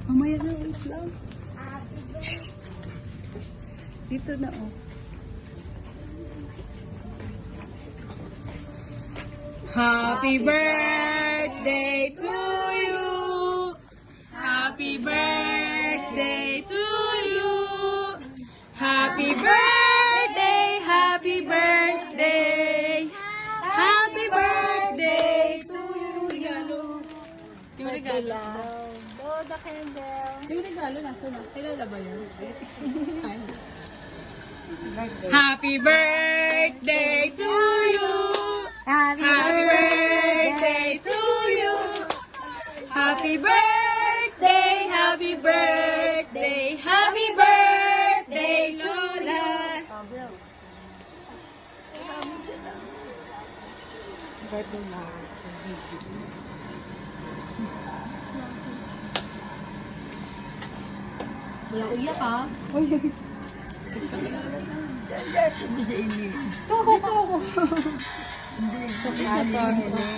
Mamaya na, wait lang. Dito na, oh. Happy birthday to you. Happy birthday to you. Happy birthday, happy birthday. Happy birthday to you. Regalo. Yung regalo. Oh, the candle. Yung regalo nasa na. Kilala ba yun? Happy birthday to you. Happy Happy birthday to you. Happy birthday, happy birthday, happy birthday, Lola. Birthday na. Wala uyak ha? Hindi sa Amy. Hindi. Sakit na ba?